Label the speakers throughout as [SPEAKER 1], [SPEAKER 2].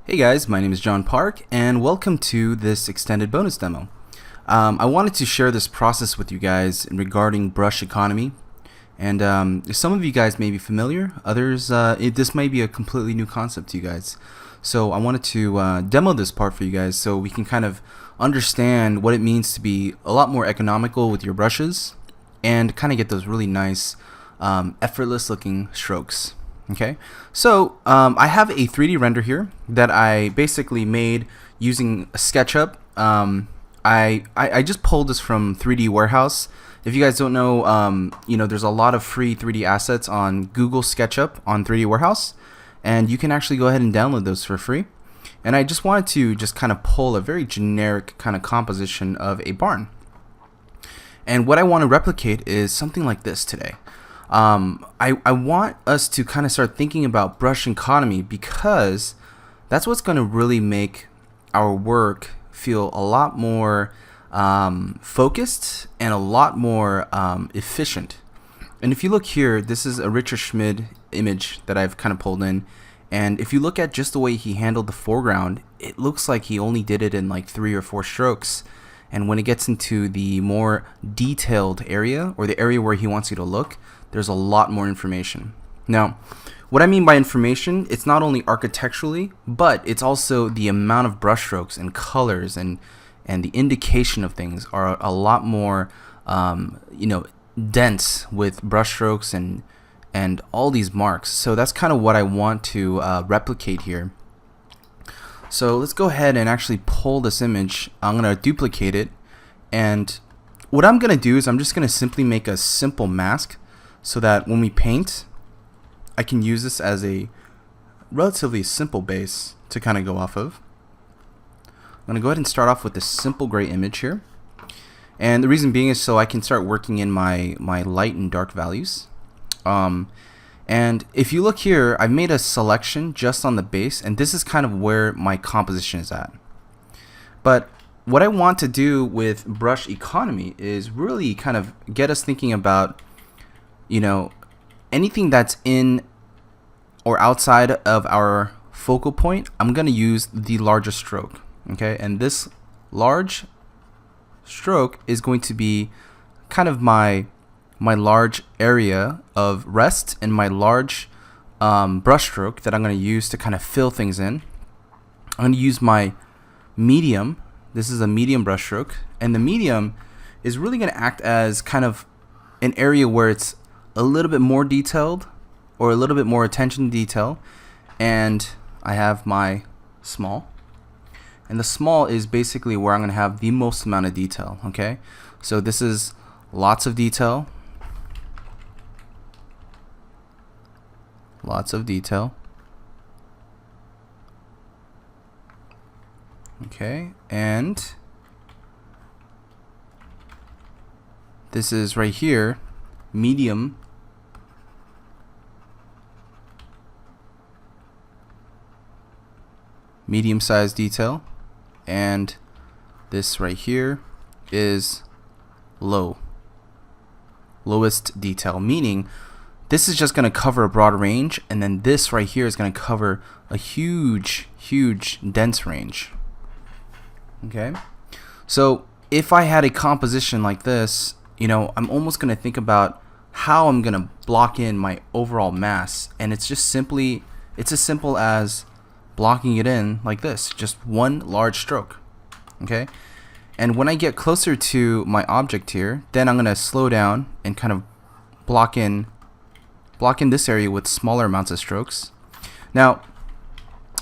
[SPEAKER 1] Hey guys, my name is John Park, and welcome to this extended bonus demo. I wanted to share this process with you guys regarding brush economy, and some of you guys may be familiar, others, this may be a completely new concept to you guys. So I wanted to demo this part for you guys so we can kind of understand what it means to be a lot more economical with your brushes and kind of get those really nice, effortless looking strokes. Okay, so I have a 3D render here that I basically made using SketchUp. I just pulled this from 3D Warehouse. If you guys don't know, there's a lot of free 3D assets on Google SketchUp on 3D Warehouse, and you can actually go ahead and download those for free. And I just wanted to just kind of pull a very generic kind of composition of a barn. And what I want to replicate is something like this today. I want us to kind of start thinking about brush economy because that's what's going to really make our work feel a lot more focused and a lot more efficient. And if you look here, this is a Richard Schmid image that I've kind of pulled in. And if you look at just the way he handled the foreground, it looks like he only did it in like 3 or 4 strokes. And when it gets into the more detailed area, or the area where he wants you to look, there's a lot more information. Now, what I mean by information, it's not only architecturally, but it's also the amount of brushstrokes and colors and the indication of things are a lot more, dense with brushstrokes and all these marks. So that's kind of what I want to replicate here. So let's go ahead and actually pull this image. I'm going to duplicate it, and what I'm going to do is I'm just going to simply make a simple mask so that when we paint, I can use this as a relatively simple base to kind of go off of. I'm going to go ahead and start off with this simple gray image here, and the reason being is so I can start working in my light and dark values. And if you look here, I've made a selection just on the base, and this is kind of where my composition is at. But what I want to do with brush economy is really kind of get us thinking about, anything that's in or outside of our focal point. I'm going to use the largest stroke, okay? And this large stroke is going to be kind of my large area of rest and my large brush stroke that I'm going to use to kind of fill things in. I'm going to use my medium. This is a medium brush stroke, and the medium is really going to act as kind of an area where it's a little bit more detailed or a little bit more attention to detail. And I have my small, and the small is basically where I'm going to have the most amount of detail. Okay, so this is lots of detail. Lots of detail. Okay, and this is right here, medium size detail, and this right here is lowest detail, meaning this is just going to cover a broad range, and then this right here is going to cover a huge dense range. Okay, so if I had a composition like this, I'm almost going to think about how I'm going to block in my overall mass, and it's as simple as blocking it in like this, just one large stroke. Okay, and when I get closer to my object here, then I'm going to slow down and kind of block in this area with smaller amounts of strokes. Now,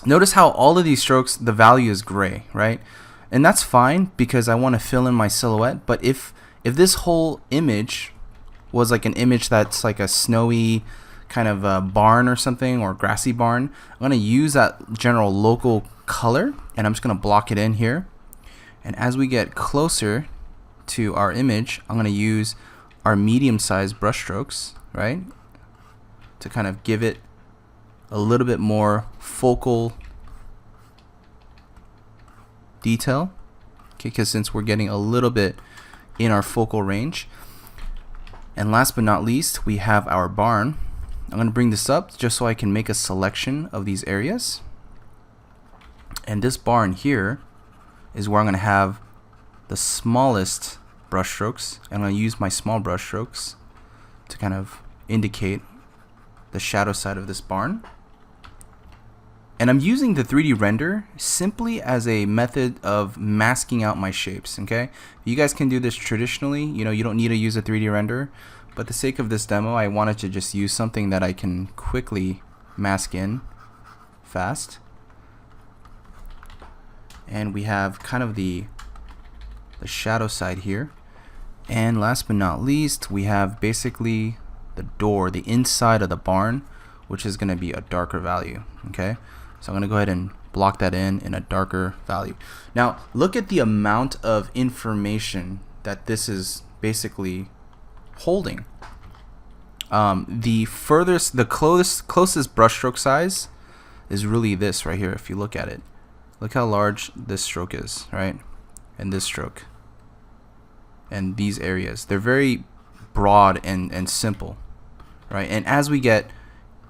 [SPEAKER 1] notice how all of these strokes, the value is gray, right? And that's fine because I want to fill in my silhouette. But if this whole image was like an image that's like a snowy kind of a barn or something, or grassy barn, I'm going to use that general local color, and I'm just going to block it in here. And as we get closer to our image, I'm going to use our medium-sized brush strokes, right, to kind of give it a little bit more focal detail, okay, because since we're getting a little bit in our focal range. And last but not least, we have our barn. I'm going to bring this up just so I can make a selection of these areas. And this barn here is where I'm going to have the smallest brush strokes. And I'm going to use my small brush strokes to kind of indicate the shadow side of this barn. And I'm using the 3D render simply as a method of masking out my shapes, okay? You guys can do this traditionally, you know, you don't need to use a 3D render, but the sake of this demo, I wanted to just use something that I can quickly mask in fast. And we have kind of the shadow side here. And last but not least, we have basically the door, the inside of the barn, which is going to be a darker value, okay? So I'm going to go ahead and block that in a darker value. Now, look at the amount of information that this is basically holding. The closest brushstroke size is really this right here. If you look at it, look how large this stroke is, right? And this stroke. And these areas. They're very broad and simple, right? And as we get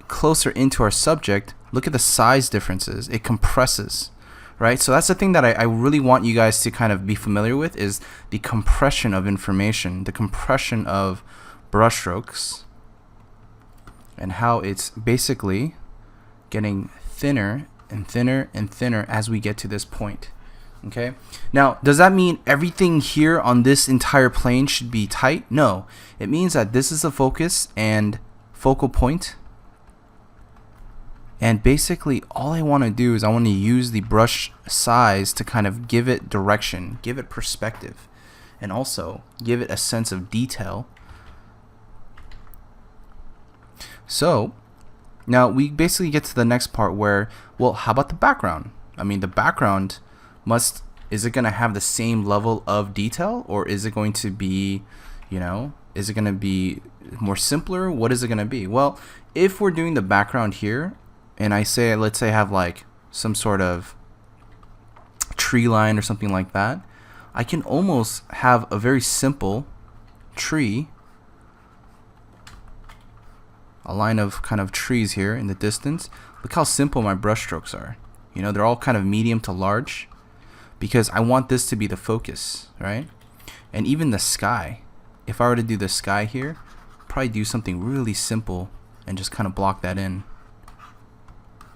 [SPEAKER 1] closer into our subject, look at the size differences. It compresses, right? So that's the thing that I really want you guys to kind of be familiar with, is the compression of information, the compression of brushstrokes, and how it's basically getting thinner and thinner and thinner as we get to this point. Okay, now does that mean everything here on this entire plane should be tight? No, it means that this is a focus and focal point. And basically all I want to do is I want to use the brush size to kind of give it direction, give it perspective, and also give it a sense of detail. So now we basically get to the next part where, well, how about the background? I mean, the background is it going to have the same level of detail, or is it going to be, you know, is it going to be more simpler? What is it going to be? Well, if we're doing the background here, and let's say I have like some sort of tree line or something like that, I can almost have a very simple tree, a line of kind of trees here in the distance. Look how simple my brush strokes are. You know, they're all kind of medium to large, because I want this to be the focus, right? And even the sky, if I were to do the sky here, probably do something really simple and just kind of block that in.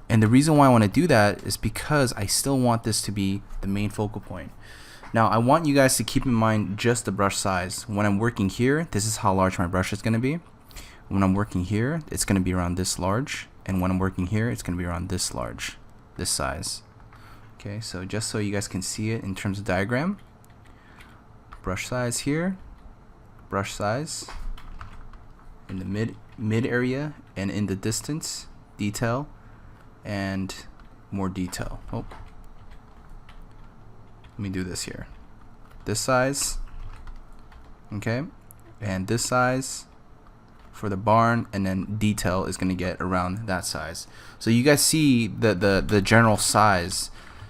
[SPEAKER 1] And the reason why I want to do that is because I still want this to be the main focal point. Now, I want you guys to keep in mind just the brush size. When I'm working here, this is how large my brush is going to be. When I'm working here, it's going to be around this large. And when I'm working here, it's going to be around this large, this size. Okay, so just so you guys can see it in terms of diagram. Brush size here, brush size in the mid area, and in the distance, detail, and more detail. Oh, let me do this here. This size, okay, and this size for the barn, and then detail is going to get around that size. So you guys see the general size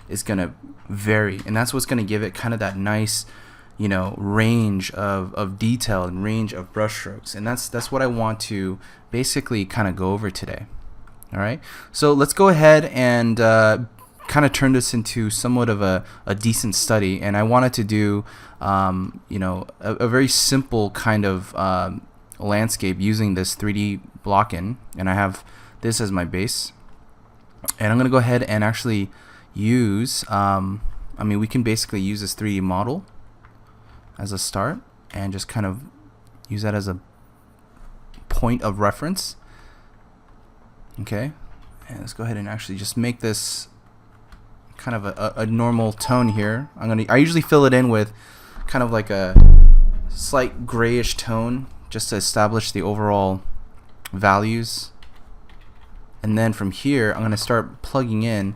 [SPEAKER 1] is going to vary, and that's what's going to give it kind of that nice, you know, range of detail and range of brush strokes. And that's what I want to basically kind of go over today. All right, so let's go ahead and kind of turn this into somewhat of a decent study. And I wanted to do you know, a very simple kind of landscape using this 3D block-in, and I have this as my base. And I'm gonna go ahead and actually use I mean, we can basically use this 3D model as a start and just kind of use that as a point of reference. Okay, and let's go ahead and actually just make this kind of a normal tone here. I usually fill it in with kind of like a slight grayish tone just to establish the overall values. And then from here, I'm going to start plugging in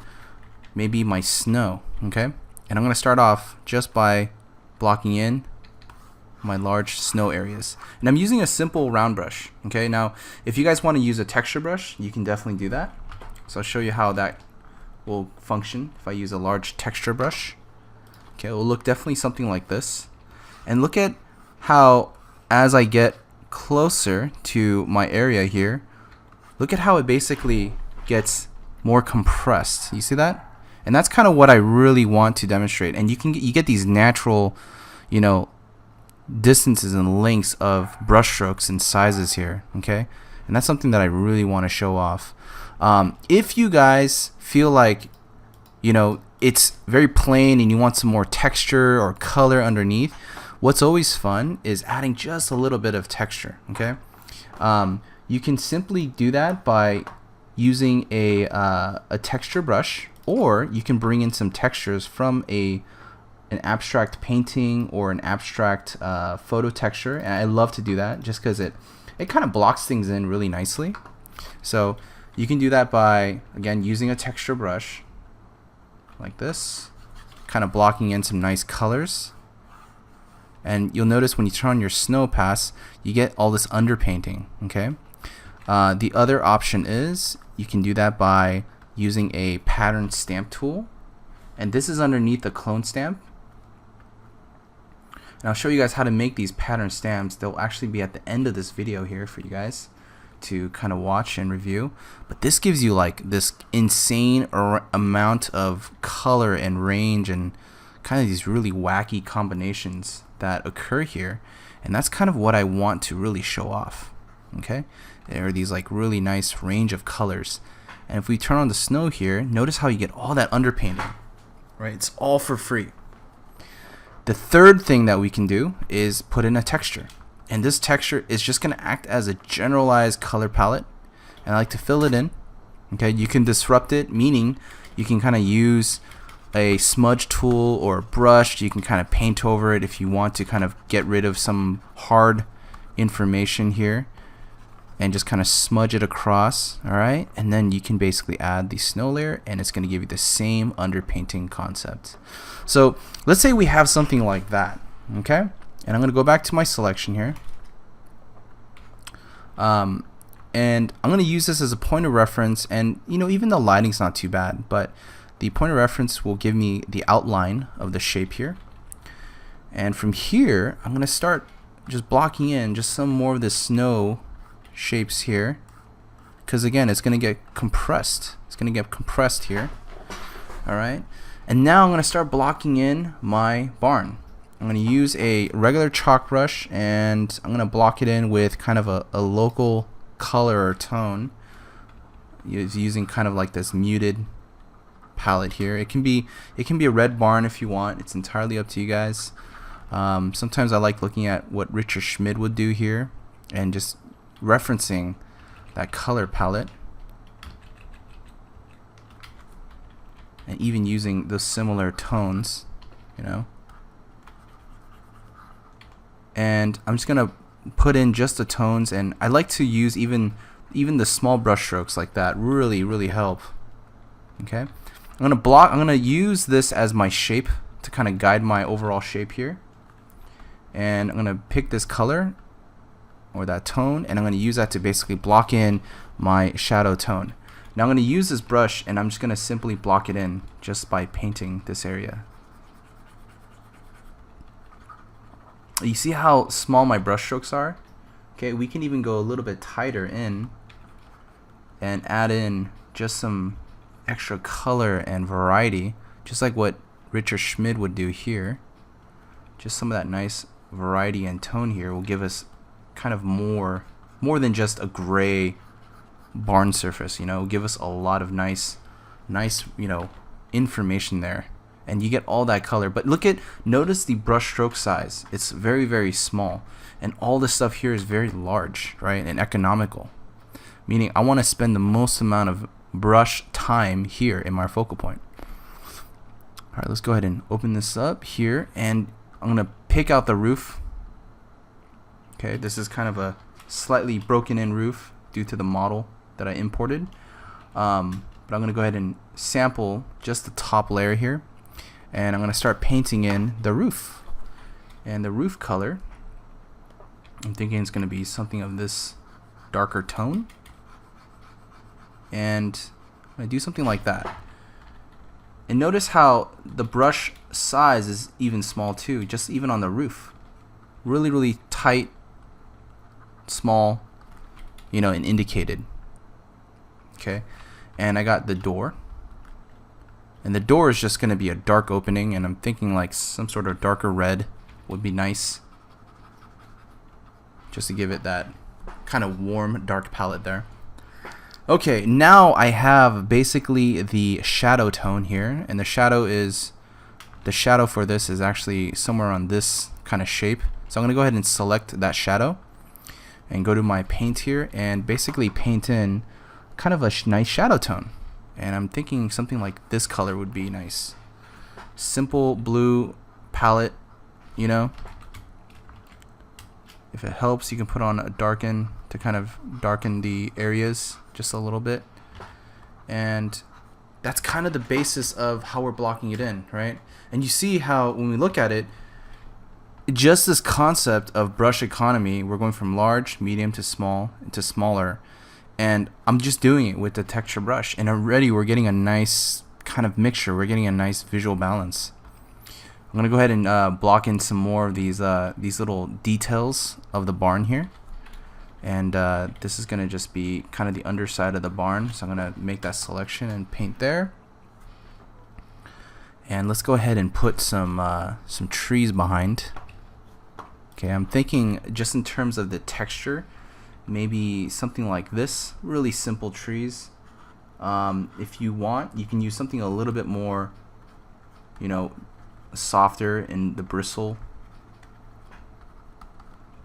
[SPEAKER 1] maybe my snow, okay? And I'm going to start off just by blocking in my large snow areas. And I'm using a simple round brush, okay? Now, if you guys want to use a texture brush, you can definitely do that. So I'll show you how that will function if I use a large texture brush. Okay, it will look definitely something like this. And look at how, as I get closer to my area here, look at how it basically gets more compressed. You see that? And that's kind of what I really want to demonstrate. And you get these natural, you know, distances and lengths of brush strokes and sizes here, okay? And that's something that I really want to show off. If you guys feel like, you know, it's very plain and you want some more texture or color underneath, what's always fun is adding just a little bit of texture, okay? You can simply do that by using a texture brush, or you can bring in some textures from an abstract painting or an abstract photo texture. And I love to do that just because it kind of blocks things in really nicely. So you can do that by, again, using a texture brush like this, kind of blocking in some nice colors. And you'll notice when you turn on your snow pass, you get all this underpainting, okay? The other option is you can do that by using a pattern stamp tool. And this is underneath the clone stamp. And I'll show you guys how to make these pattern stamps. They'll actually be at the end of this video here for you guys to kind of watch and review. But this gives you like this insane amount of color and range and kind of these really wacky combinations that occur here. And that's kind of what I want to really show off. Okay, there are these like really nice range of colors. And if we turn on the snow here, notice how you get all that underpainting, right? It's all for free. The third thing that we can do is put in a texture. And this texture is just going to act as a generalized color palette. And I like to fill it in. Okay, you can disrupt it, meaning you can kind of use a smudge tool or a brush. You can kind of paint over it if you want to kind of get rid of some hard information here, and just kind of smudge it across. All right, and then you can basically add the snow layer, and it's going to give you the same underpainting concept. So let's say we have something like that, okay? And I'm going to go back to my selection here, and I'm going to use this as a point of reference. And you know, even the lighting's not too bad, but the point of reference will give me the outline of the shape here. And from here, I'm going to start just blocking in just some more of the snow shapes here, because again, it's going to get compressed. It's going to get compressed here. All right, and now I'm going to start blocking in my barn. I'm going to use a regular chalk brush, and I'm going to block it in with kind of a local color or tone, using kind of like this muted palette here. It can be a red barn if you want. It's entirely up to you guys. Sometimes I like looking at what Richard Schmid would do here and just referencing that color palette, and even using those similar tones, you know. And I'm just gonna put in just the tones, and I like to use even the small brush strokes like that. Really help. Okay, I'm gonna use this as my shape to kind of guide my overall shape here, and I'm gonna pick this color or that tone, and I'm going to use that to basically block in my shadow tone. Now I'm going to use this brush, and I'm just going to simply block it in just by painting this area. You see how small my brush strokes are? Okay, we can even go a little bit tighter in and add in just some extra color and variety, just like what Richard Schmid would do here. Just some of that nice variety and tone here will give us kind of more than just a gray barn surface, you know. Give us a lot of nice, you know, information there, and you get all that color. But notice the brush stroke size. It's very small, and all this stuff here is very large, right, and economical, meaning I want to spend the most amount of brush time here in my focal point. All right, let's go ahead and open this up here, and I'm gonna pick out the roof. Okay, this is kind of a slightly broken in roof due to the model that I imported. But I'm going to go ahead and sample just the top layer here. And I'm going to start painting in the roof. And the roof color, I'm thinking it's going to be something of this darker tone. And I'm going to do something like that. And notice how the brush size is even small too, just even on the roof. Really tight, small, you know, and indicated. Okay, and I got the door, And the door is just going to be a dark opening, and I'm thinking like some sort of darker red would be nice, just to give it that kind of warm dark palette there. Okay, now I have basically the shadow tone here, and the shadow for this is actually somewhere on this kind of shape. So I'm going to go ahead and select that shadow and go to my paint here and basically paint in kind of a nice shadow tone. And I'm thinking something like this color would be nice. Simple blue palette, you know. If it helps, you can put on a darken to kind of darken the areas just a little bit. And that's kind of the basis of how we're blocking it in, right? And you see how when we look at it, just this concept of brush economy, we're going from large, medium to small, to smaller. And I'm just doing it with the texture brush, and already we're getting a nice kind of mixture. We're getting a nice visual balance. I'm gonna go ahead and block in some more of these little details of the barn here, and this is gonna just be kind of the underside of the barn. So I'm gonna make that selection and paint there. And let's go ahead and put some trees behind. Okay, I'm thinking just in terms of the texture, maybe something like this, really simple trees. If you want, you can use something a little bit more, you know, softer in the bristle.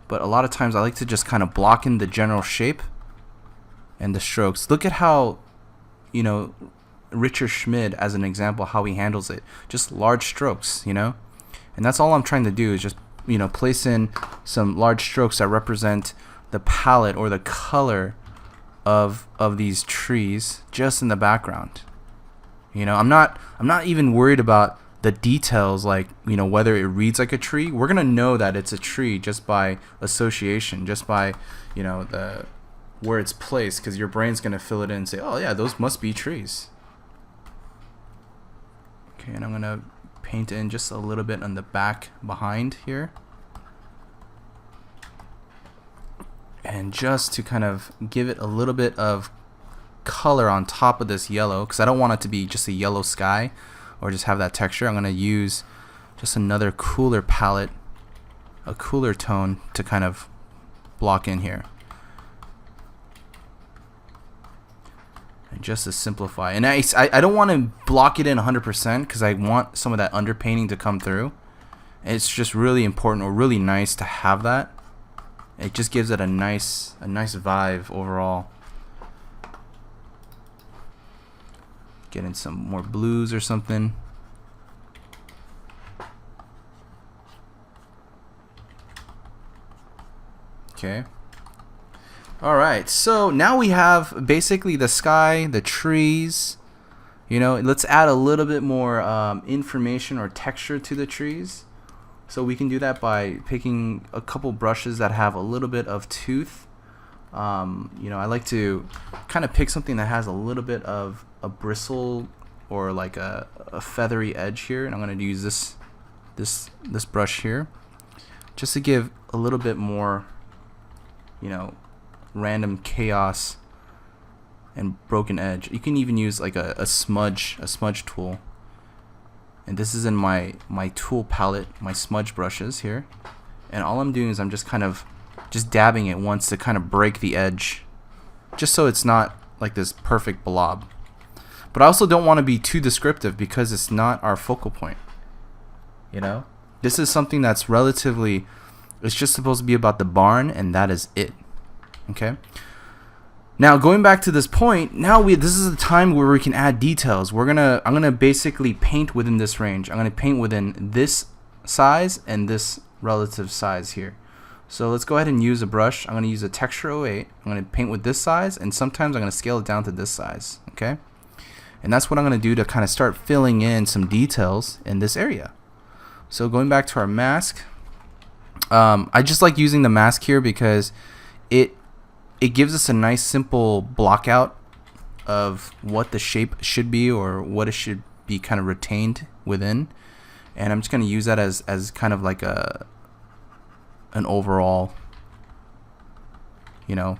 [SPEAKER 1] But a lot of times I like to just kind of block in the general shape and the strokes. Look at how, you know, Richard Schmid, as an example, how he handles it. Just large strokes, you know? And that's all I'm trying to do, is just, you know, place in some large strokes that represent the palette or the color of these trees just in the background. You know, I'm not even worried about the details, like, you know, whether it reads like a tree. We're gonna know that it's a tree just by association, just by, you know, the where it's placed, because your brain's gonna fill it in and say, oh yeah, those must be trees. Okay, and I'm gonna paint in just a little bit on the back behind here. And just to kind of give it a little bit of color on top of this yellow, because I don't want it to be just a yellow sky or just have that texture. I'm going to use just another cooler palette, a cooler tone to kind of block in here. And just to simplify. And I don't want to block it in 100% because I want some of that underpainting to come through. It's just really important, or really nice, to have that. It just gives it a nice vibe overall. Get in some more blues or something. Okay. Alright, so now we have basically the sky, the trees. You know, let's add a little bit more information or texture to the trees. So we can do that by picking a couple brushes that have a little bit of tooth. You know, I like to kind of pick something that has a little bit of a bristle or like a feathery edge here, and I'm going to use this brush here just to give a little bit more, you know, random chaos and broken edge. You can even use like a smudge tool. And this is in my tool palette, my smudge brushes here. And all I'm doing is I'm just kind of dabbing it once to kind of break the edge, just so it's not like this perfect blob. But I also don't want to be too descriptive because it's not our focal point. You know? This is something that's relatively, it's just supposed to be about the barn, and that is it. Okay? Now, going back to this point, this is the time where we can add details. I'm gonna basically paint within this range. I'm gonna paint within this size and this relative size here. So let's go ahead and use a brush. I'm gonna use a Texture 08. I'm gonna paint with this size, and sometimes I'm gonna scale it down to this size. Okay, and that's what I'm gonna do to kind of start filling in some details in this area. So going back to our mask, I just like using the mask here because it gives us a nice simple block out of what the shape should be, or what it should be kind of retained within. And I'm just going to use that as kind of like an overall, you know,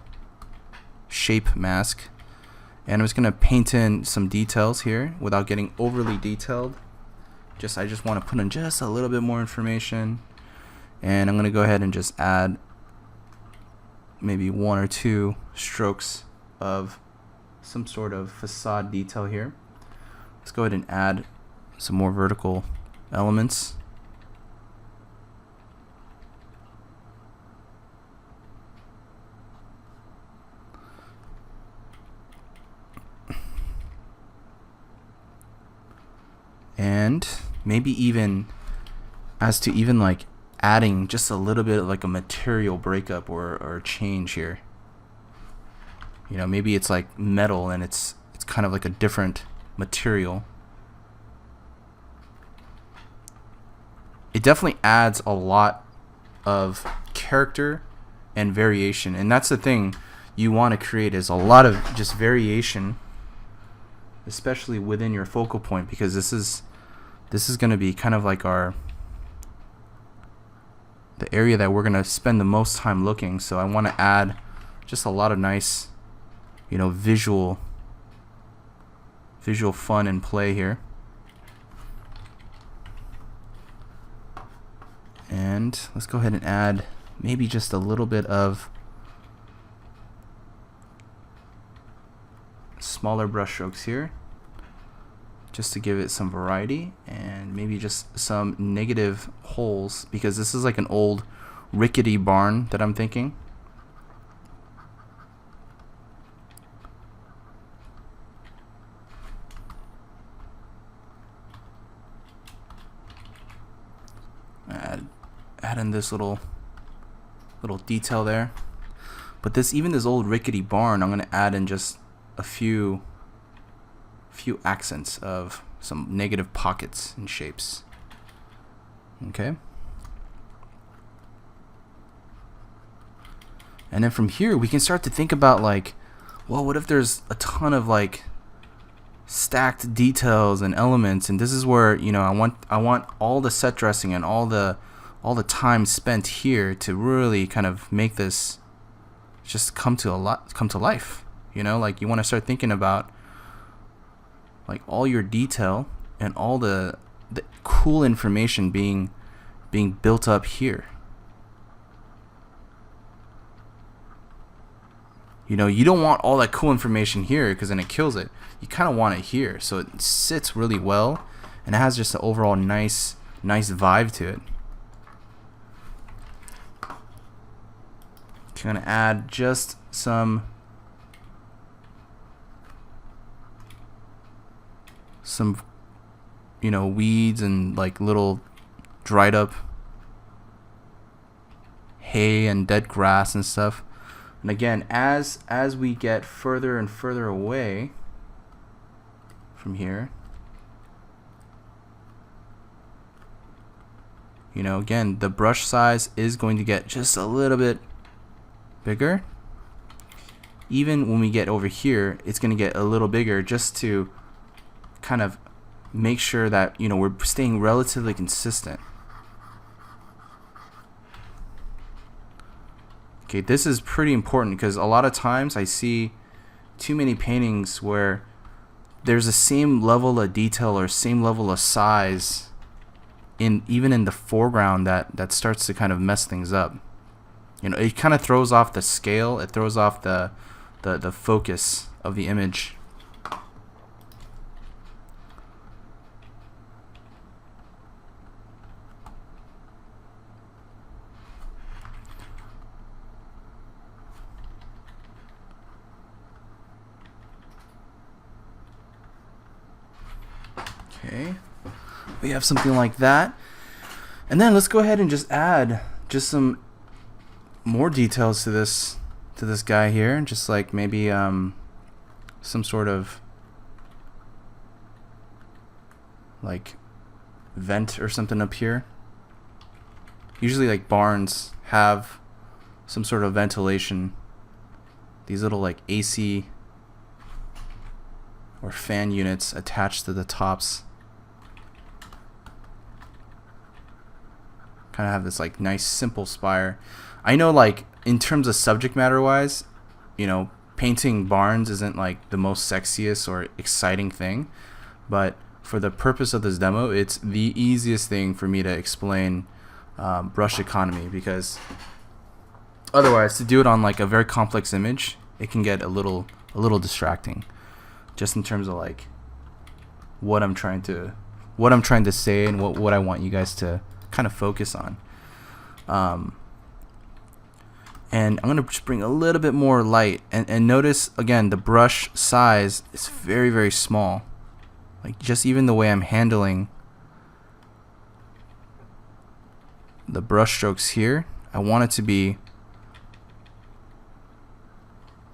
[SPEAKER 1] shape mask. And I'm just gonna paint in some details here without getting overly detailed. I just want to put in just a little bit more information, and I'm gonna go ahead and just add maybe 1 or 2 strokes of some sort of facade detail here. Let's go ahead and add some more vertical elements. And maybe even as to even like adding just a little bit of like a material breakup or change here. You know, maybe it's like metal and it's kind of like a different material. It definitely adds a lot of character and variation, and that's the thing you want to create, is a lot of just variation, especially within your focal point, because this is going to be kind of like the area that we're going to spend the most time looking. So I want to add just a lot of nice, you know, visual fun and play here. And let's go ahead and add maybe just a little bit of smaller brush strokes here, just to give it some variety, and maybe just some negative holes, because this is like an old rickety barn that I'm thinking. Add in this little detail there. But even this old rickety barn, I'm going to add in just a few accents of some negative pockets and shapes. Okay. And then from here we can start to think about like, well, what if there's a ton of like stacked details and elements, and this is where, you know, I want all the set dressing and all the time spent here to really kind of make this just come to life. You know, like you want to start thinking about like all your detail and all the cool information being built up here. You know, you don't want all that cool information here, because then it kills it. You kind of want it here, so it sits really well and it has just an overall nice vibe to it. Okay, I'm gonna add just some you know, weeds and like little dried up hay and dead grass and stuff. And again, as we get further and further away from here, you know, again, the brush size is going to get just a little bit bigger. Even when we get over here, it's going to get a little bigger, just to kind of make sure that, you know, we're staying relatively consistent. Okay, this is pretty important, because a lot of times I see too many paintings where there's the same level of detail or same level of size even in the foreground that starts to kind of mess things up. You know, it kind of throws off the scale, it throws off the focus of the image. Okay, we have something like that, and then let's go ahead and just add just some more details to this guy here, just like maybe some sort of like vent or something up here. Usually like barns have some sort of ventilation, these little like AC or fan units attached to the tops. Kind of have this like nice simple spire. I know, like in terms of subject matter wise, you know, painting barns isn't like the most sexiest or exciting thing, but for the purpose of this demo, it's the easiest thing for me to explain brush economy, because otherwise to do it on like a very complex image, it can get a little distracting, just in terms of like what I'm trying to say and what I want you guys to kind of focus on. And I'm gonna just bring a little bit more light, and notice again the brush size is very, very small. Like just even the way I'm handling the brush strokes here, I want it to be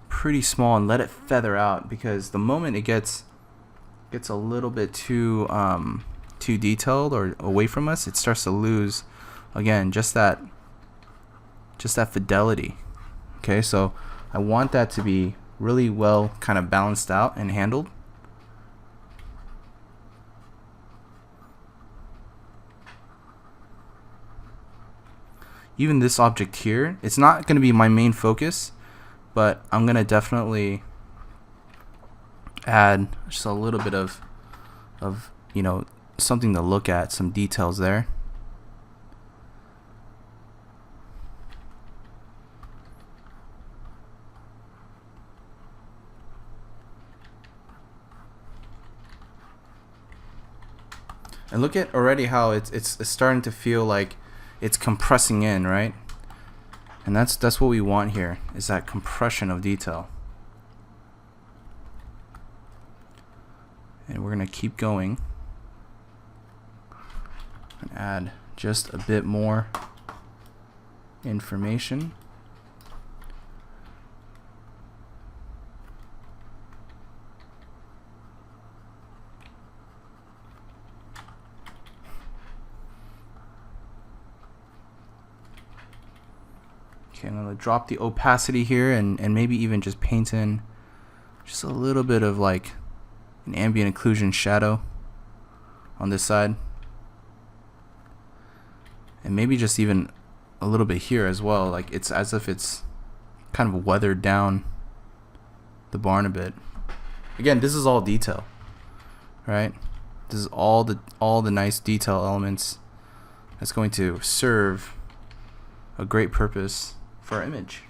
[SPEAKER 1] pretty small and let it feather out, because the moment it gets a little bit too detailed or away from us, it starts to lose again just that fidelity. Okay, so I want that to be really well kind of balanced out and handled. Even this object here, it's not going to be my main focus, but I'm going to definitely add just a little bit of you know, something to look at, some details there. And look at already how it's starting to feel like it's compressing in, right? And that's what we want here, is that compression of detail. And we're gonna keep going and add just a bit more information. Okay, I'm going to drop the opacity here and maybe even just paint in just a little bit of like an ambient occlusion shadow on this side. And maybe just even a little bit here as well. Like it's as if it's kind of weathered down the barn a bit. Again, this is all detail, right? This is all the nice detail elements that's going to serve a great purpose for our image.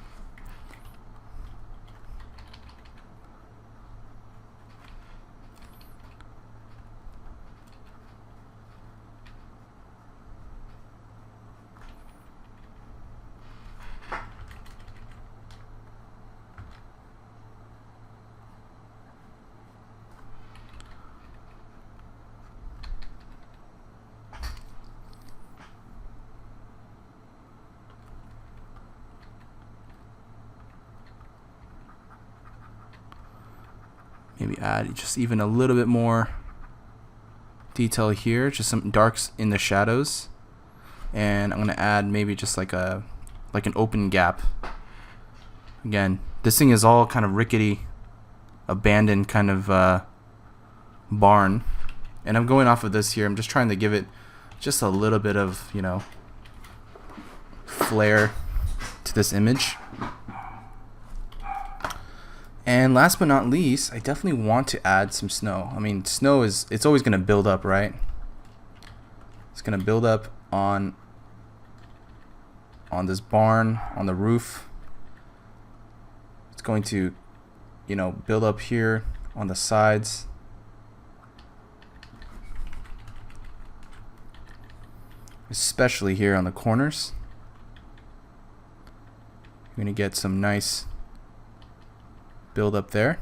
[SPEAKER 1] Maybe add just even a little bit more detail here, just some darks in the shadows. And I'm gonna add maybe just like an open gap. Again, this thing is all kind of rickety, abandoned kind of barn. And I'm going off of this here. I'm just trying to give it just a little bit of, you know, flair to this image. And last but not least, I definitely want to add some snow. I mean, snow it's always going to build up, right? It's going to build up on this barn, on the roof. It's going to, you know, build up here on the sides. Especially here on the corners. You're going to get some nice build up there.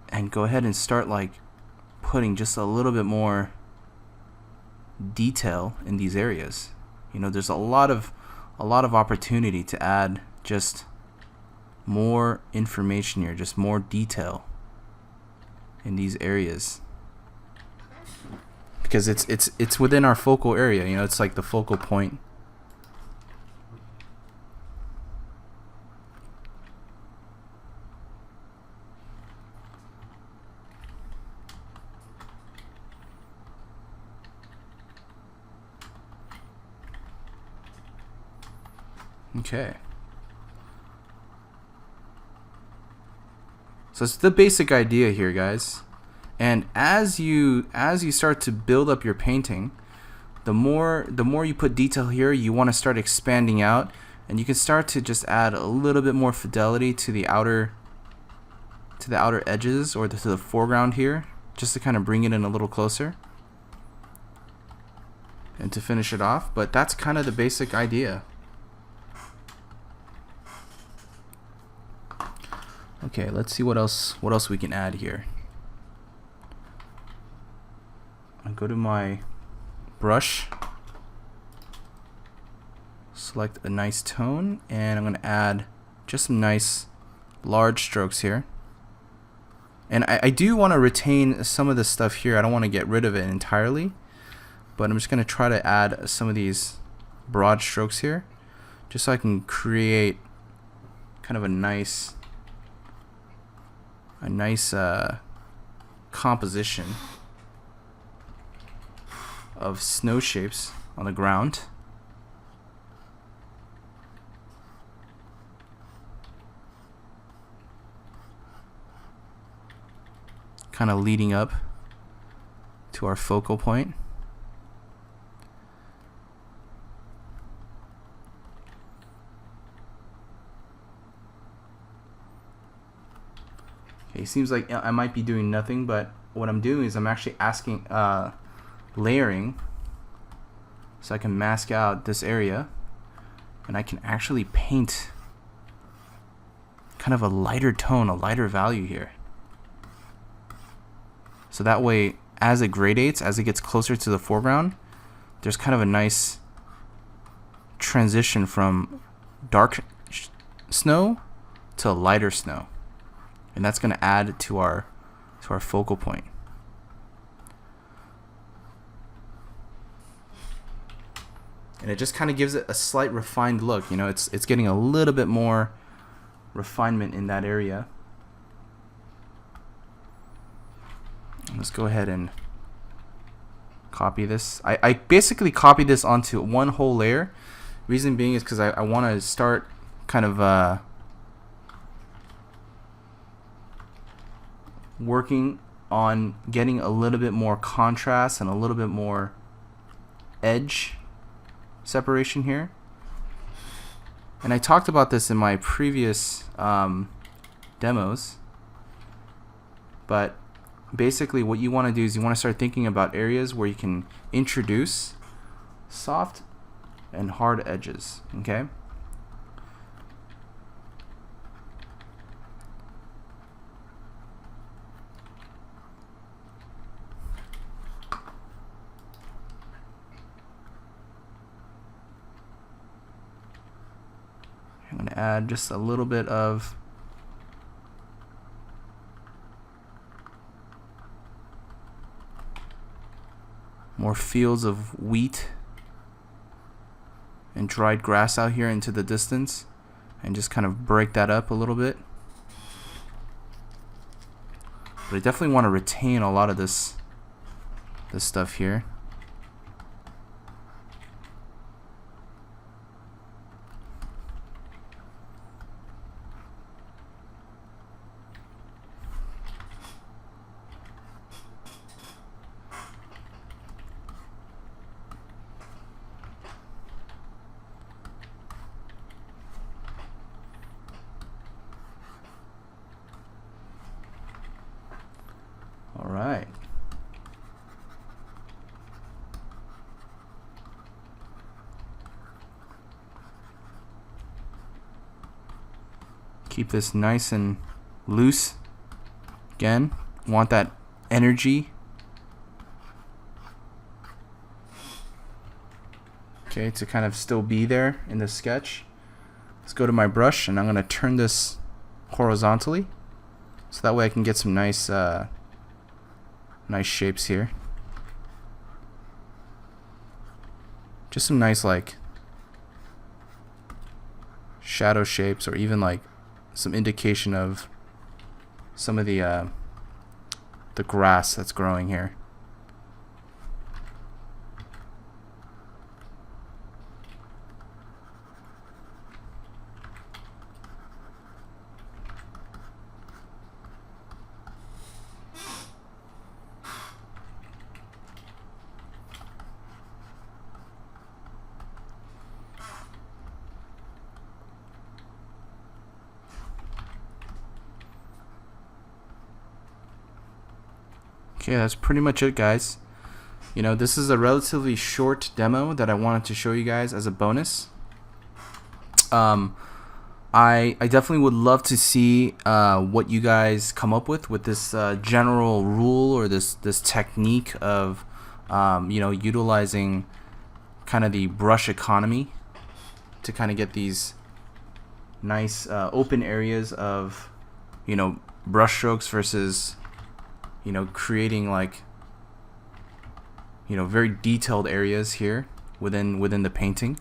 [SPEAKER 1] And go ahead and start like putting just a little bit more detail in these areas. You know, there's a lot of opportunity to add just more information here, just more detail in these areas. Because it's within our focal area, you know, it's like the focal point. Okay. So it's the basic idea here, guys. And as you start to build up your painting, the more you put detail here, you want to start expanding out, and you can start to just add a little bit more fidelity to the outer edges, or to the foreground here, just to kind of bring it in a little closer and to finish it off. But that's kind of the basic idea. Okay, let's see what else we can add here. I'll go to my brush, select a nice tone, and I'm going to add just some nice large strokes here. And I do want to retain some of this stuff here. I don't want to get rid of it entirely, but I'm just going to try to add some of these broad strokes here, just so I can create kind of a nice composition of snow shapes on the ground. Kind of leading up to our focal point. Okay, it seems like I might be doing nothing, but what I'm doing is I'm actually layering, so I can mask out this area, and I can actually paint kind of a lighter tone, a lighter value here. So that way, as it gradates, as it gets closer to the foreground, there's kind of a nice transition from dark snow to lighter snow. And that's going to add to our focal point. And it just kind of gives it a slight refined look. You know, it's getting a little bit more refinement in that area. Let's go ahead and copy this. I basically copied this onto one whole layer. Reason being is because I want to start kind of working on getting a little bit more contrast and a little bit more edge separation here. And I talked about this in my previous demos, but basically what you want to do is you want to start thinking about areas where you can introduce soft and hard edges. Okay. I'm going to add just a little bit of more fields of wheat and dried grass out here into the distance, and just kind of break that up a little bit. But I definitely want to retain a lot of this stuff here. All right. Keep this nice and loose. Again, want that energy. Okay, to kind of still be there in the sketch. Let's go to my brush, and I'm going to turn this horizontally, so that way I can get some nice shapes here. Just some nice like shadow shapes, or even like some indication of some of the grass that's growing here. Okay, that's pretty much it, guys. You know, this is a relatively short demo that I wanted to show you guys as a bonus. I definitely would love to see what you guys come up with this general rule or this technique of you know, utilizing kind of the brush economy to kind of get these nice open areas of, you know, brush strokes versus, you know, creating like, you know, very detailed areas here within the painting.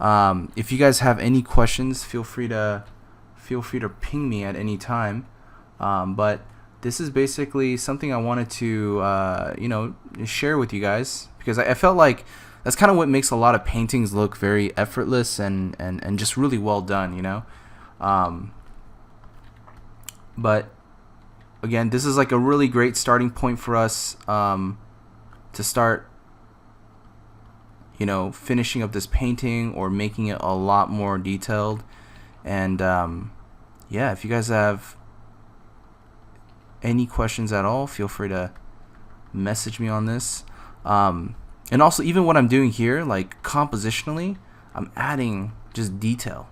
[SPEAKER 1] If you guys have any questions, feel free to ping me at any time. But this is basically something I wanted to you know, share with you guys, because I felt like that's kind of what makes a lot of paintings look very effortless and just really well done, you know. But again, this is like a really great starting point for us to start, you know, finishing up this painting or making it a lot more detailed. And yeah, if you guys have any questions at all, feel free to message me on this. And also, even what I'm doing here, like compositionally, I'm adding just detail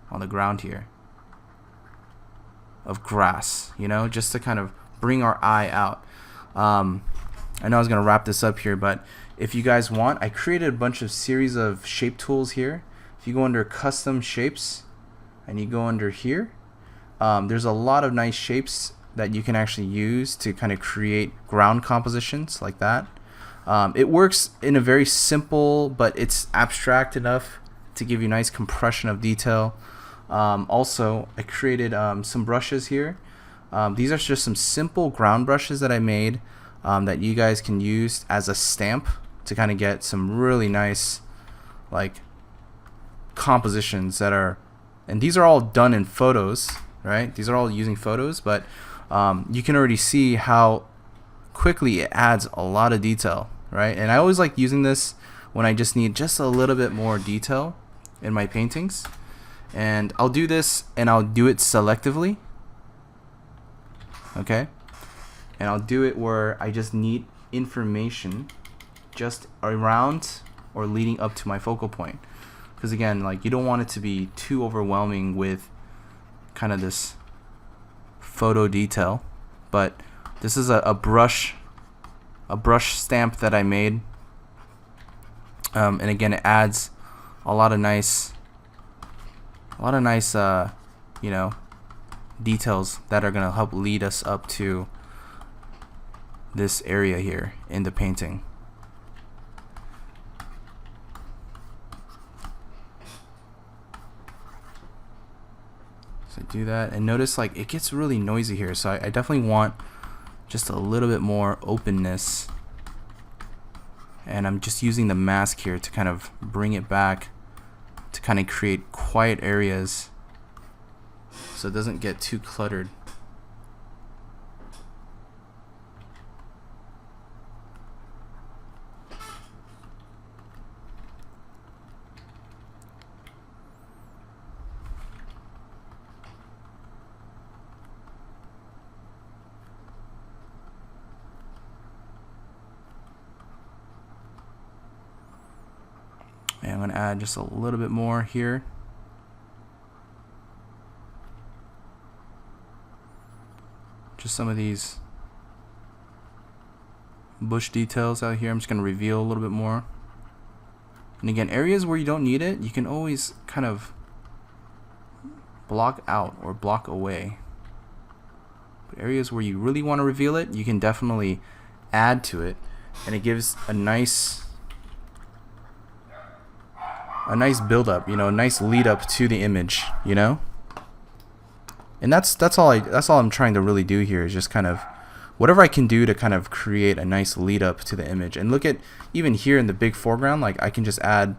[SPEAKER 1] on the ground here of grass, you know, just to kind of bring our eye out. I know I was going to wrap this up here, but if you guys want, I created a bunch of series of shape tools here. If you go under custom shapes and you go under here, there's a lot of nice shapes that you can actually use to kind of create ground compositions like that. It works in a very simple, but it's abstract enough to give you nice compression of detail. Also, I created some brushes here. These are just some simple ground brushes that I made that you guys can use as a stamp to kind of get some really nice like compositions that are, and these are all done in photos, right? These are all using photos, but you can already see how quickly it adds a lot of detail, right? And I always like using this when I just need just a little bit more detail in my paintings. And I'll do this, and I'll do it selectively, okay? And I'll do it where I just need information just around or leading up to my focal point, because again, like, you don't want it to be too overwhelming with kind of this photo detail. But this is a brush stamp that I made, and again, it adds a lot of nice you know, details that are gonna help lead us up to this area here in the painting. So do that, and notice like it gets really noisy here, so I definitely want just a little bit more openness, and I'm just using the mask here to kind of bring it back to kind of create quiet areas so it doesn't get too cluttered. And I'm going to add just a little bit more here. Just some of these bush details out here. I'm just going to reveal a little bit more. And again, areas where you don't need it, you can always kind of block out or block away. But areas where you really want to reveal it, you can definitely add to it, and it gives a nice build up, you know, a nice lead up to the image, you know. And that's all I'm trying to really do here, is just kind of whatever I can do to kind of create a nice lead up to the image. And look at, even here in the big foreground, like I can just add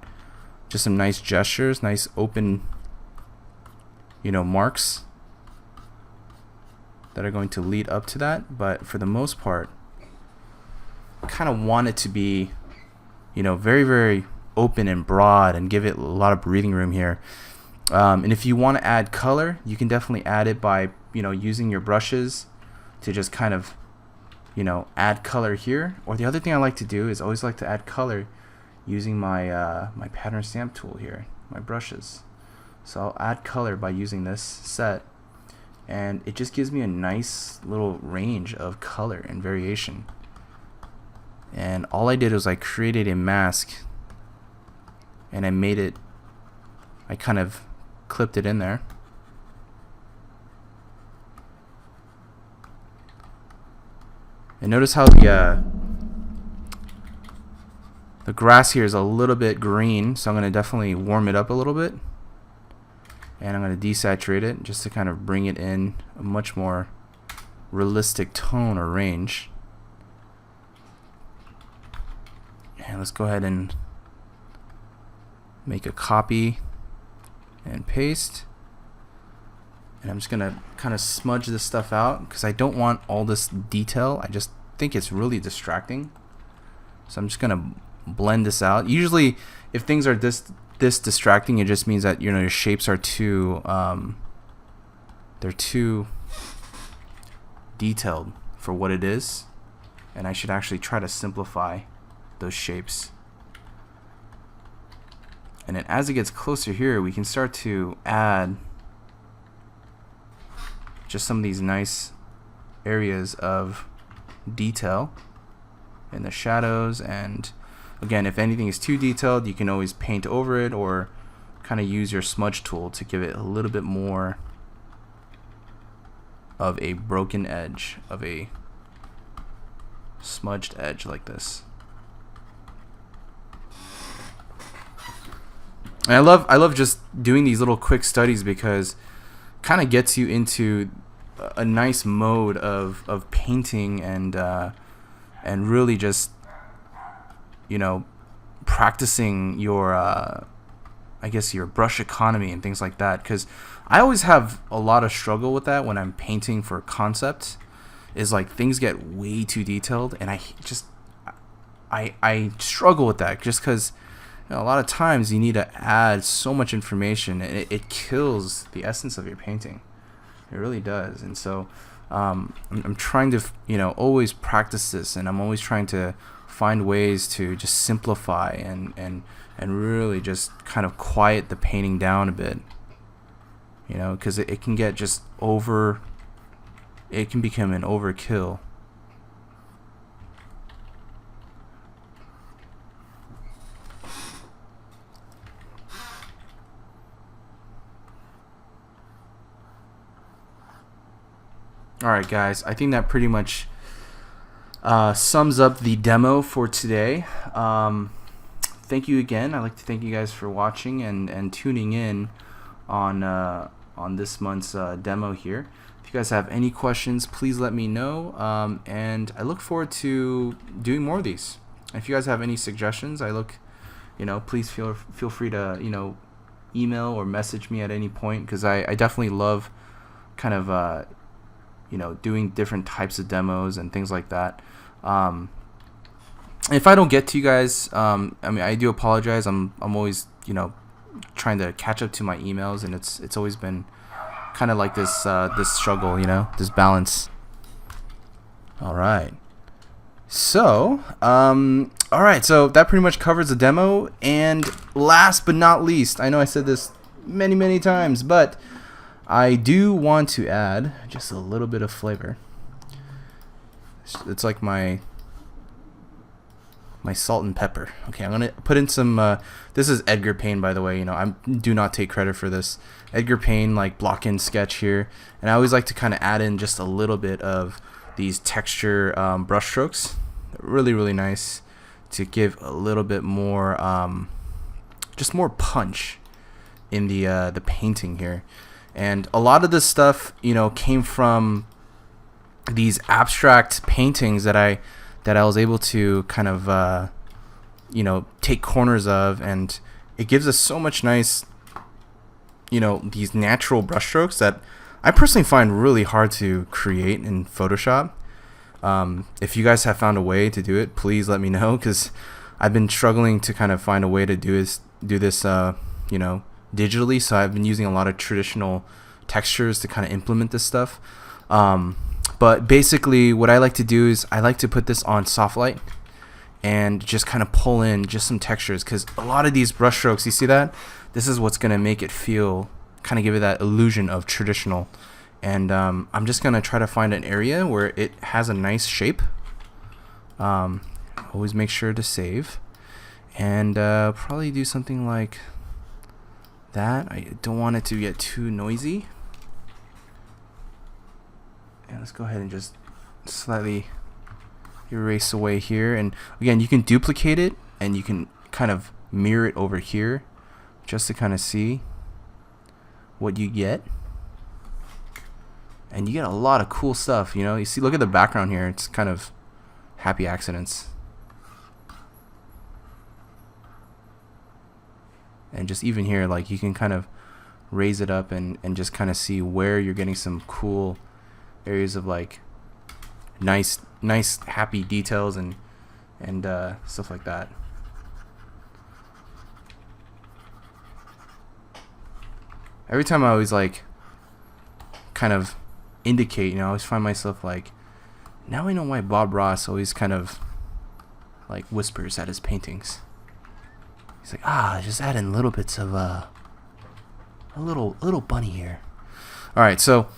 [SPEAKER 1] just some nice gestures, nice open, you know, marks that are going to lead up to that. But for the most part, I kind of want it to be, you know, very, very open and broad, and give it a lot of breathing room here. And if you want to add color, you can definitely add it by, you know, using your brushes to just kind of, add color here. Or the other thing I like to do is always like to add color using my my pattern stamp tool here, my brushes. So I'll add color by using this set, and it just gives me a nice little range of color and variation. And all I did was I created a mask, and I kind of clipped it in there. And notice how the grass here is a little bit green, so I'm going to definitely warm it up a little bit. And I'm going to desaturate it just to kind of bring it in a much more realistic tone or range. And let's go ahead and make a copy and paste. And I'm just going to kind of smudge this stuff out because I don't want all this detail. I just think it's really distracting. So I'm just going to blend this out. Usually if things are this distracting, it just means that your shapes are too they're too detailed for what it is, and I should actually try to simplify those shapes. And then as it gets closer here, we can start to add just some of these nice areas of detail in the shadows. And again, if anything is too detailed, you can always paint over it or kind of use your smudge tool to give it a little bit more of a broken edge, of a smudged edge like this. And I love just doing these little quick studies because kind of gets you into a nice mode of painting and really just practicing your I guess your brush economy and things like that, because I always have a lot of struggle with that when I'm painting for concept. Is like things get way too detailed, and I struggle with that just because a lot of times you need to add so much information, and it kills the essence of your painting. It really does. And so I'm trying to always practice this, and I'm always trying to find ways to just simplify and really just kind of quiet the painting down a bit, because it can get just it can become an overkill. Alright guys, I think that pretty much sums up the demo for today. Thank you again. I'd like to thank you guys for watching and tuning in on this month's demo here. If you guys have any questions, please let me know, and I look forward to doing more of these. If you guys have any suggestions, please feel free to email or message me at any point, because I definitely love kind of doing different types of demos and things like that. If I don't get to you guys, I do apologize. I'm always trying to catch up to my emails, and it's always been kind of like this this struggle, this balance. All right, so so that pretty much covers the demo. And last but not least, I know I said this many times, but I do want to add just a little bit of flavor. It's like my salt and pepper. Okay, I'm gonna put in some this is Edgar Payne, by the way. I do not take credit for this. Edgar Payne block-in sketch here, and I always like to kind of add in just a little bit of these texture brush strokes. Really nice to give a little bit more just more punch in the painting here. And a lot of this stuff came from these abstract paintings that I was able to kind of take corners of, and it gives us so much nice these natural brushstrokes that I personally find really hard to create in Photoshop. If you guys have found a way to do it, please let me know, because I've been struggling to kind of find a way to do this digitally. So I've been using a lot of traditional textures to kind of implement this stuff. But basically what I like to do is I like to put this on soft light and just kind of pull in just some textures, because a lot of these brush strokes, you see that? This is what's going to make it feel, kind of give it that illusion of traditional. And I'm just going to try to find an area where it has a nice shape. Always make sure to save. And probably do something like that. I don't want it to get too noisy. And let's go ahead and just slightly erase away here. And again, you can duplicate it and you can kind of mirror it over here just to kind of see what you get. And you get a lot of cool stuff, you know. You see, look at the background here. It's kind of happy accidents. And just even here, like, you can kind of raise it up and just kind of see where you're getting some cool areas of like nice happy details and stuff like that. Every time I always like kind of indicate, you know, I always find myself like, now I know why Bob Ross always kind of like whispers at his paintings. He's like, just add in little bits of a little bunny here. All right, so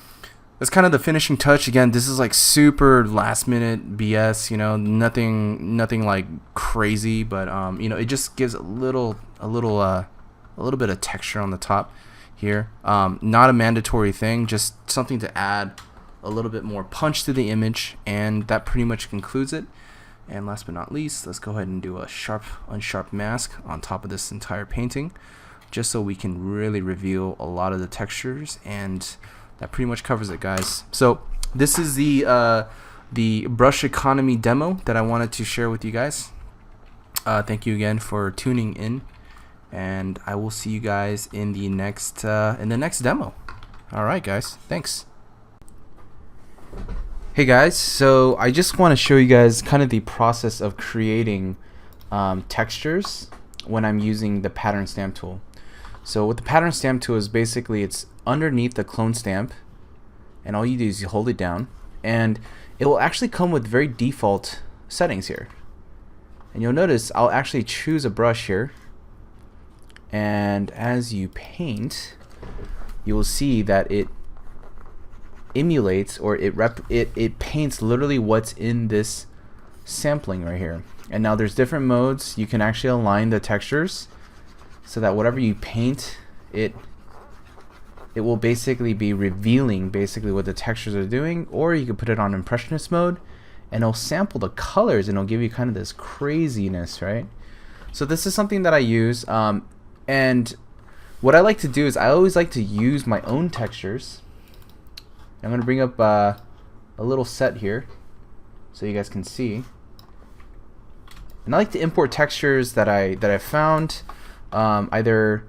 [SPEAKER 1] that's kind of the finishing touch. Again, this is like super last minute BS, you know, nothing like crazy, but you know, it just gives a little bit of texture on the top here. Not a mandatory thing, just something to add a little bit more punch to the image, and that pretty much concludes it. And last but not least, let's go ahead and do a sharp unsharp mask on top of this entire painting, just so we can really reveal a lot of the textures, and that pretty much covers it, guys. So this is the brush economy demo that I wanted to share with you guys. Thank you again for tuning in, and I will see you guys in the next demo. All right, guys, thanks. Hey guys, so I just want to show you guys kind of the process of creating textures when I'm using the pattern stamp tool. So what the pattern stamp tool is, basically it's underneath the clone stamp, and all you do is you hold it down, and it will actually come with very default settings here. And you'll notice I'll actually choose a brush here, and as you paint, you will see that it emulates, or it paints literally what's in this sampling right here. And now there's different modes. You can actually align the textures so that whatever you paint, it will basically be revealing basically what the textures are doing. Or you can put it on impressionist mode and it'll sample the colors and it'll give you kind of this craziness, right? So this is something that I use, and what I like to do is I always like to use my own textures. I'm going to bring up a little set here so you guys can see. And I like to import textures that I found, either,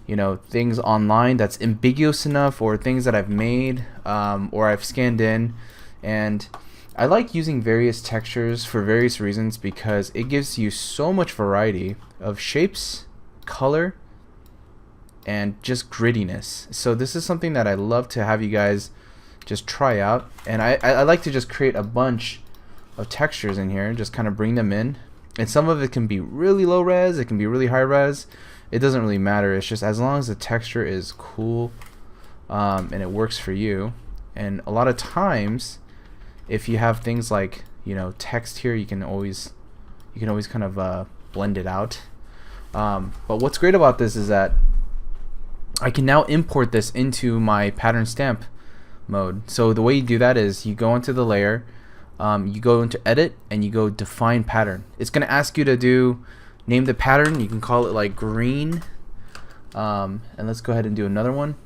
[SPEAKER 1] you know, things online that's ambiguous enough, or things that I've made, or I've scanned in. And I like using various textures for various reasons, because it gives you so much variety of shapes, color, and just grittiness. So this is something that I love to have you guys just try out. And I like to just create a bunch of textures in here, just kind of bring them in. And some of it can be really low res, it can be really high res. It doesn't really matter. It's just as long as the texture is cool, and it works for you. And a lot of times, if you have things like, you know, text here, you can always kind of blend it out. But what's great about this is that I can now import this into my pattern stamp mode. So the way you do that is you go into the layer, you go into edit, and you go define pattern. It's going to ask you to name the pattern. You can call it like green, and let's go ahead and do another one.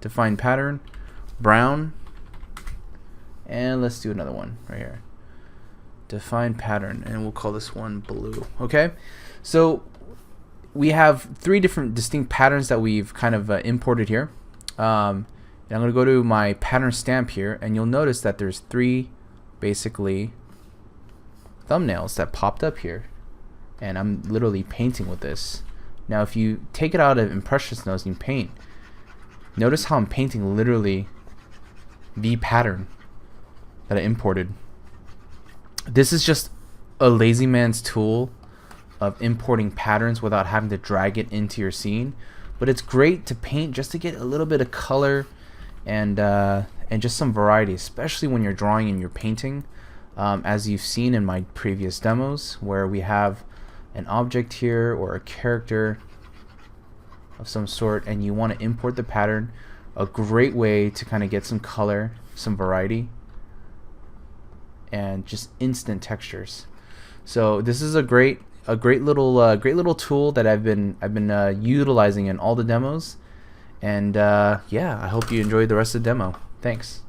[SPEAKER 1] Define pattern, brown, and let's do another one right here. Define pattern, and we'll call this one blue. Okay, so we have 3 different distinct patterns that we've kind of imported here. And I'm going to go to my pattern stamp here, and you'll notice that there's 3 basically thumbnails that popped up here, and I'm literally painting with this. Now if you take it out of impressionist nodes and you paint, notice how I'm painting literally the pattern.
[SPEAKER 2] that I imported. This is just a lazy man's tool of importing patterns without having to drag it into your scene, but it's great to paint just to get a little bit of color and just some variety, especially when you're drawing and you're painting, as you've seen in my previous demos, where we have an object here or a character of some sort and you want to import the pattern. A great way to kind of get some color, some variety, and just instant textures. So this is a great little tool that I've been utilizing in all the demos, and yeah, I hope you enjoyed the rest of the demo. Thanks.